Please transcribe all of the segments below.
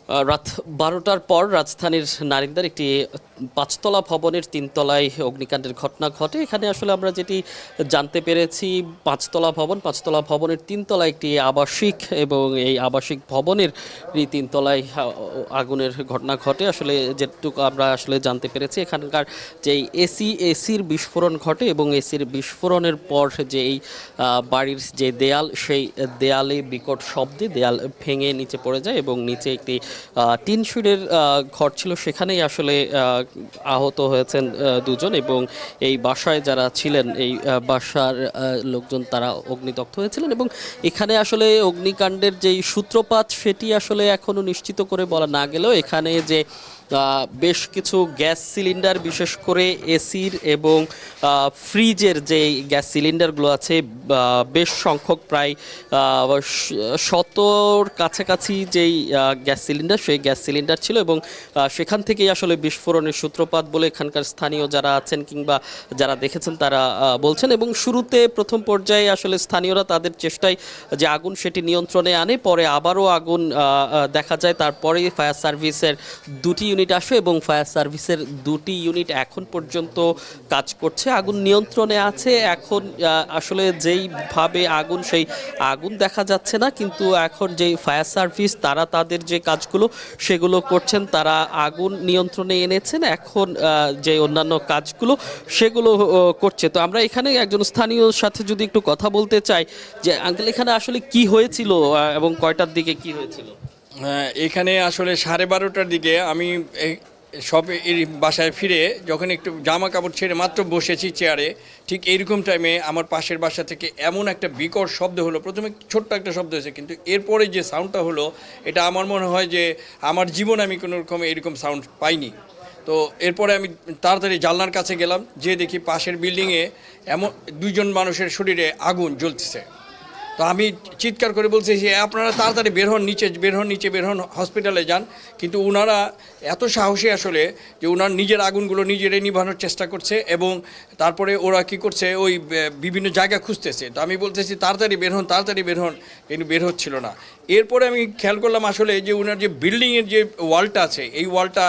রাত ১২টার পর রাজধানীর নারিন্দার একটি পাঁচতলা ভবনের তিনতলায় অগ্নিকাণ্ডের ঘটনা ঘটে। এখানে আসলে আমরা যেটি জানতে পেরেছি, পাঁচতলা ভবনের তিনতলায় একটি আবাসিক, এবং এই আবাসিক ভবনের এই তিনতলায় আগুনের ঘটনা ঘটে। আসলে যেটুকু আমরা আসলে জানতে পেরেছি, এখানকার যে এসির বিস্ফোরণ ঘটে, এবং এসির বিস্ফোরণের পর যে এই বাড়ির যে দেয়াল, সেই দেয়ালে বিকট শব্দে দেয়াল ভেঙে নিচে পড়ে যায়, এবং নিচে একটি টিন শেডের ঘর ছিল, সেখানেই আসলে আহত হয়েছেন দুজন, এবং এই বাসায় যারা ছিলেন, এই বাসার লোকজন তারা অগ্নিদগ্ধ হয়েছিলেন। এবং এখানে আসলে অগ্নিকাণ্ডের যেই সূত্রপাত সেটি আসলে এখনো নিশ্চিত করে বলা না গেলেও এখানে যে বেশ কিছু গ্যাস সিলিন্ডার, বিশেষ করে এসির এবং ফ্রিজের যে গ্যাস সিলিন্ডারগুলো আছে, বেশ সংখ্যক প্রায় ১০০-র কাছাকাছি যেই গ্যাস সিলিন্ডার, সেই গ্যাস সিলিন্ডার ছিল, এবং সেখান থেকেই আসলে বিস্ফোরণের সূত্রপাত বলে এখানকার স্থানীয় যারা আছেন কিংবা যারা দেখেছেন তারা বলছেন। এবং শুরুতে প্রথম পর্যায়ে আসলে স্থানীয়রা তাদের চেষ্টায় যে আগুন সেটি নিয়ন্ত্রণে আনে, পরে আবারও আগুন দেখা যায়। তারপরে ফায়ার সার্ভিসের দুটি ইউনিট আসে, এবং ফায়ার সার্ভিসের দুটি ইউনিট এখন পর্যন্ত কাজ করছে, আগুন নিয়ন্ত্রণে আছে। এখন আসলে যেইভাবে আগুন, সেই আগুন দেখা যাচ্ছে না, কিন্তু এখন যেই ফায়ার সার্ভিস তারা তাদের যে কাজগুলো সেগুলো করছেন, তারা আগুন নিয়ন্ত্রণে এনেছেন। এখন যে অন্যান্য কাজগুলো সেগুলো করছে। তো আমরা এখানে একজন স্থানীয় সাথে যদি একটু কথা বলতে চাই, যে আঙ্কেল এখানে আসলে কি হয়েছিল এবং কয়টার দিকে কি হয়েছিল? হ্যাঁ, এখানে আসলে 12:30টার দিকে আমি সব এই বাসায় ফিরে যখন একটু জামা কাপড় ছেড়ে মাত্র বসেছি চেয়ারে, ঠিক এইরকম টাইমে আমার পাশের বাসা থেকে এমন একটা বিকট শব্দ হলো। প্রথমে ছোট্ট একটা শব্দ হয়েছে, কিন্তু এরপরে যে সাউন্ডটা হলো, এটা আমার মনে হয় যে আমার জীবনে আমি কোনো রকম এরকম সাউন্ড পাইনি। তো এরপরে আমি তাড়াতাড়ি জানলার কাছে গেলাম, যে দেখি পাশের বিল্ডিংয়ে এমন দুইজন মানুষের শরীরে আগুন জ্বলতেছে। তো আমি চিৎকার করে বলছি যে আপনারা তাড়াতাড়ি বের হন, নিচে বের হন, হসপিটালে যান। কিন্তু ওনারা এত সাহসী আসলে, যে ওনার নিজের আগুনগুলো নিজেরাই নিভানোর চেষ্টা করছে, এবং তারপরে ওরা কি করছে, ওই বিভিন্ন জায়গা খুঁজতেছে। তো আমি বলতেছি তাড়াতাড়ি বের হন, কিন্তু বের হচ্ছিল না। এরপরে আমি খেয়াল করলাম আসলে যে ওনার যে বিল্ডিংয়ের যে ওয়ালটা আছে, এই ওয়ালটা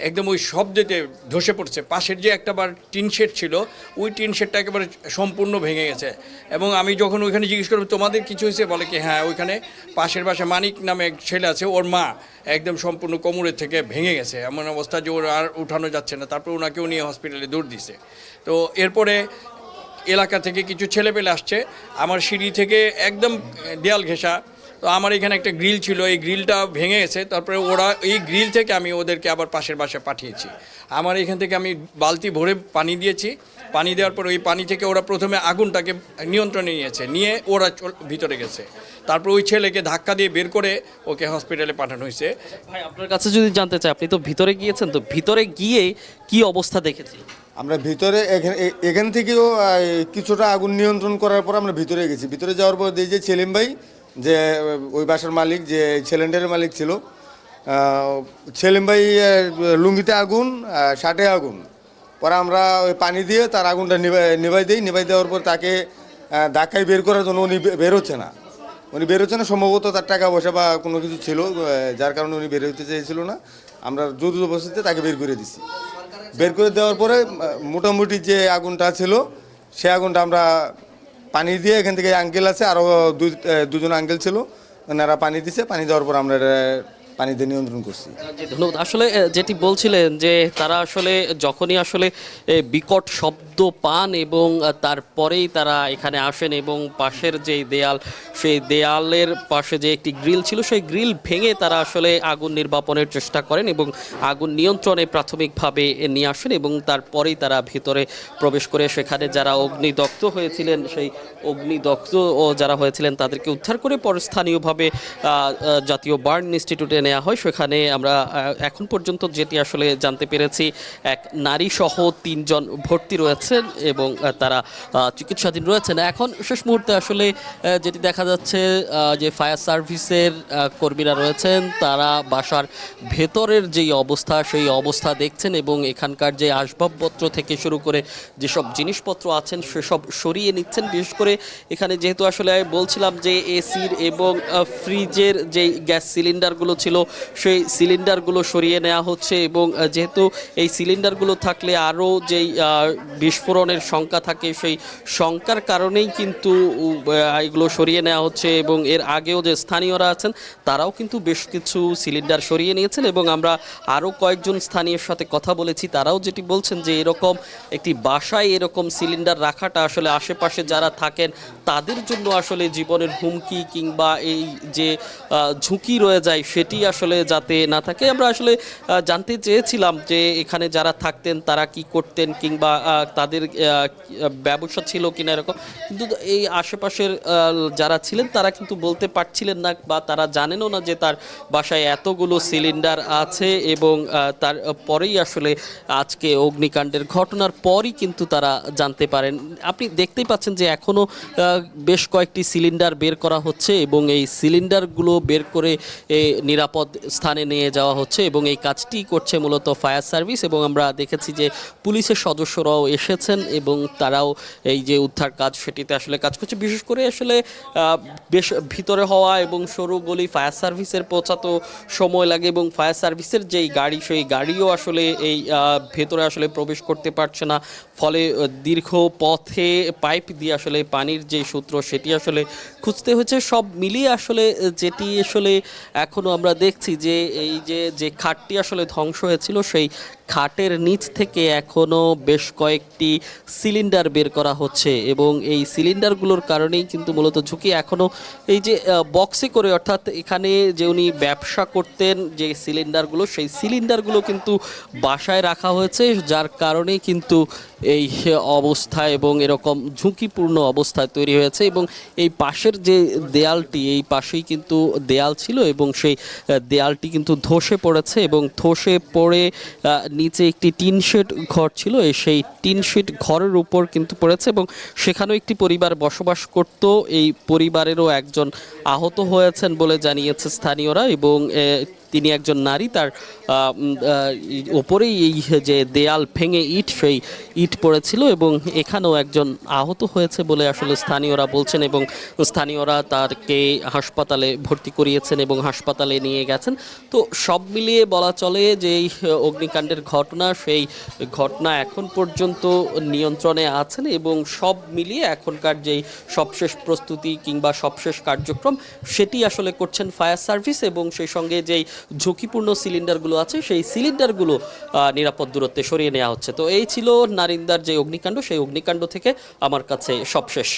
একদম ওই শব্দেতে ধসে পড়ছে। পাশের যে একটা বার টিন শেড ছিল, ওই টিন শেডটা একেবারে সম্পূর্ণ ভেঙে গেছে। এবং আমি যখন ওইখানে জিজ্ঞেস করলাম তোমাদের কিছু হয়েছে, বলে কি হ্যাঁ, ওইখানে পাশের বাসায় মানিক নামে এক ছেলে আছে, ওর মা একদম সম্পূর্ণ কোমরের থেকে ভেঙে গেছে, এমন অবস্থা যে ওর আর উঠানো যাচ্ছে না। তারপর ওনাকেও নিয়ে হসপিটালে দৌড় দিছে। তো এরপরে এলাকা থেকে কিছু ছেলেপেলে আসছে, আমার সিঁড়ি থেকে একদম দেয়াল ঘেঁষা। তো আমার এখানে একটা গ্রিল ছিল, এই গ্রিলটা ভেঙে গেছে। তারপরে ওরা এই গ্রিল থেকে আমি ওদেরকে আবার পাশের বাসায় পাঠিয়েছি। আমার এখান থেকে আমি বালতি ভরে পানি দিয়েছি। পানি দেওয়ার পর ওই পানি থেকে ওরা প্রথমে আগুনটাকে নিয়ন্ত্রণে নিয়ে ওরা ভিতরে গেছে। তারপর ওই ছেলেকে ধাক্কা দিয়ে বের করে ওকে হসপিটালে পাঠানো হয়েছে। ভাই, আপনার কাছে যদি জানতে চাই, আপনি তো ভিতরে গিয়েছেন, তো ভিতরে গিয়ে কি অবস্থা দেখেছি? আমরা ভিতরে এখান থেকেও কিছুটা আগুন নিয়ন্ত্রণ করার পর আমরা ভিতরে গেছি। ভিতরে যাওয়ার পর এই যে সেলিম ভাই, যে ওই বাসার মালিক, যে সিলিন্ডারের মালিক ছিল, সেলিম ভাই লুঙ্গিতে আগুন, শার্টে আগুন। পরে আমরা ওই পানি দিয়ে তার আগুনটা নিভাই দেওয়ার পর তাকে ধাক্কায় বের করার জন্য উনি বের হচ্ছে না। সম্ভবত তার টাকা পয়সা বা কোনো কিছু ছিল, যার কারণে উনি বের হতে চেয়েছিল না। আমরা দ্রুত অবস্থাতে তাকে বের করে দিছি। বের করে দেওয়ার পরে মোটামুটি যে আগুনটা ছিল, সে আগুনটা আমরা পানি দিয়ে, এখান থেকে আঙ্কেল আছে, আরও দুজন আঙ্কেল ছিল, ওনারা পানি দিছে। পানি দেওয়ার পর আমরা পানি দিয়ে নিয়ন্ত্রণ করছি। ধন্যবাদ। আসলে যেটি বলছিলেন যে তারা আসলে যখনই আসলে বিকট শব্দ পান, এবং তারপরেই তারা এখানে আসেন, এবং পাশের যে দেয়াল, সেই দেয়ালের পাশে যে একটি গ্রিল ছিল, সেই গ্রিল ভেঙে তারা আসলে আগুন নির্বাপনের চেষ্টা করেন, এবং আগুন নিয়ন্ত্রণে প্রাথমিকভাবে নিয়ে আসেন, এবং তারপরেই তারা ভিতরে প্রবেশ করে সেখানে যারা অগ্নিদগ্ধ হয়েছিলেন, সেই অগ্নিদগ্ধ ও যারা হয়েছিলেন তাদেরকে উদ্ধার করে পরে স্থানীয়ভাবে জাতীয় বার্ন ইনস্টিটিউটে নেওয়া হয়। সেখানে আমরা এখন পর্যন্ত যেটি আসলে জানতে পেরেছি, এক নারী সহ 3 জন ভর্তি রয়েছেন, এবং তারা চিকিৎসাধীন রয়েছেন। এখন শেষ মুহূর্তে আসলে যেটি দেখা যাচ্ছে, যে ফায়ার সার্ভিসের কর্মীরা রয়েছেন, তারা বাসার ভেতরের যেই অবস্থা, সেই অবস্থা দেখছেন, এবং এখানকার যে আসবাবপত্র থেকে শুরু করে যেসব জিনিসপত্র আছেন সেসব সরিয়ে নিচ্ছেন। বিশেষ করে এখানে যেহেতু আসলে বলছিলাম যে এসির এবং ফ্রিজের যে গ্যাস সিলিন্ডারগুলো ছিল, ছিল সেই সিলিন্ডারগুলো সরিয়ে নেওয়া হচ্ছে এবং যেহেতু এই সিলিন্ডারগুলো থাকলে আরও যেই বিস্ফোরণের শঙ্কা থাকে সেই শঙ্কার কারণেই কিন্তু এগুলো সরিয়ে নেওয়া হচ্ছে এবং এর আগেও যে স্থানীয়রা আছেন তারাও কিন্তু বেশ কিছু সিলিন্ডার সরিয়ে নিয়েছেন এবং আমরা আরও কয়েকজন স্থানীয়র সাথে কথা বলেছি, তারাও যেটি বলছেন যে এরকম একটি বাসায় এরকম সিলিন্ডার রাখাটা আসলে আশেপাশে যারা থাকেন তাদের জন্য আসলে জীবনের হুমকি কিংবা এই যে ঝুঁকি রয়ে যায় সেটি আসলে যাতে না থাকে। আমরা আসলে জানতে চেয়েছিলাম যে এখানে যারা থাকতেন তারা কি করতেন কিংবা তাদের ব্যবসা ছিল কিনা এরকম, কিন্তু এই আশেপাশের যারা ছিলেন তারা কিন্তু বলতে পারছিলেন না বা তারা জানেনও না যে তার বাসায় এতগুলো সিলিন্ডার আছে এবং তার পরেই আসলে আজকে অগ্নিকাণ্ডের ঘটনার পরই কিন্তু তারা জানতে পারেন। আপনি দেখতেই পাচ্ছেন যে এখনও বেশ কয়েকটি সিলিন্ডার বের করা হচ্ছে এবং এই সিলিন্ডারগুলো বের করে নিরাপদ স্থানে নিয়ে যাওয়া হচ্ছে এবং এই কাজটি করছে মূলত ফায়ার সার্ভিস এবং আমরা দেখেছি যে পুলিশের সদস্যরাও এসেছেন এবং তারাও এই যে উদ্ধার কাজ সেটিতে আসলে কাজ করছে। বিশেষ করে আসলে বেশ ভিতরে হওয়া এবং সরু গলি ফায়ার সার্ভিসের পৌঁছাতে সময় লাগে এবং ফায়ার সার্ভিসের যেই গাড়ি সেই গাড়িও আসলে এই ভেতরে আসলে প্রবেশ করতে পারছে না, ফলে দীর্ঘ পথে পাইপ দিয়ে আসলে পানির যে সূত্র সেটি আসলে খুঁজতে হয়েছে। সব মিলিয়ে আসলে যেটি আসলে এখনও আমরা দেখছি যে এই যে খাটটি আসলে ধ্বংস হয়েছিল সেই খাটের নিচ থেকে এখনও বেশ কয়েকটি সিলিন্ডার বের করা হচ্ছে এবং এই সিলিন্ডারগুলোর কারণেই কিন্তু মূলত ঝুঁকি এখনও এই যে বক্সে করে, অর্থাৎ এখানে যে উনি ব্যবসা করতেন যে সিলিন্ডারগুলো সেই সিলিন্ডারগুলো কিন্তু বাসায় রাখা হয়েছে, যার কারণেই কিন্তু এই অবস্থা এবং এরকম ঝুঁকিপূর্ণ অবস্থায় তৈরি হয়েছে। এবং এই পাশের যে দেয়ালটি, এই পাশেই কিন্তু দেয়াল ছিল এবং সেই দেয়ালটি কিন্তু ধসে পড়েছে এবং ধসে পড়ে নিচে একটি টিন শেড ঘর ছিল, সেই টিন শেড ঘরের উপর কিন্তু পড়েছে এবং সেখানেও একটি পরিবার বসবাস করত। এই পরিবারেরও একজন আহত হয়েছেন বলে জানিয়েছে স্থানীয়রা এবং তিনি একজন নারী, তার ওপরেই এই যে দেয়াল ভেঙে সেই ইট পড়েছিল এবং এখানেও একজন আহত হয়েছে বলে আসলে স্থানীয়রা বলছেন এবং স্থানীয়রা তাকে হাসপাতালে ভর্তি করিয়েছেন এবং হাসপাতালে নিয়ে গেছেন। তো সব মিলিয়ে বলা চলে যে এই অগ্নিকাণ্ডের ঘটনা, সেই ঘটনা এখন পর্যন্ত নিয়ন্ত্রণে আছেন এবং সব মিলিয়ে এখনকার যেই সবশেষ প্রস্তুতি কিংবা সবশেষ কার্যক্রম সেটি আসলে করছেন ফায়ার সার্ভিস এবং সেই সঙ্গে যেই ঝুঁকিপূর্ণ সিলিন্ডারগুলো আছে সেই সিলিন্ডারগুলো নিরাপদ দূরত্বে সরিয়ে নেওয়া হচ্ছে। তো এই ছিল নারিন্দার যে অগ্নিকাণ্ড, সেই অগ্নিকাণ্ড থেকে আমার কাছে সবশেষ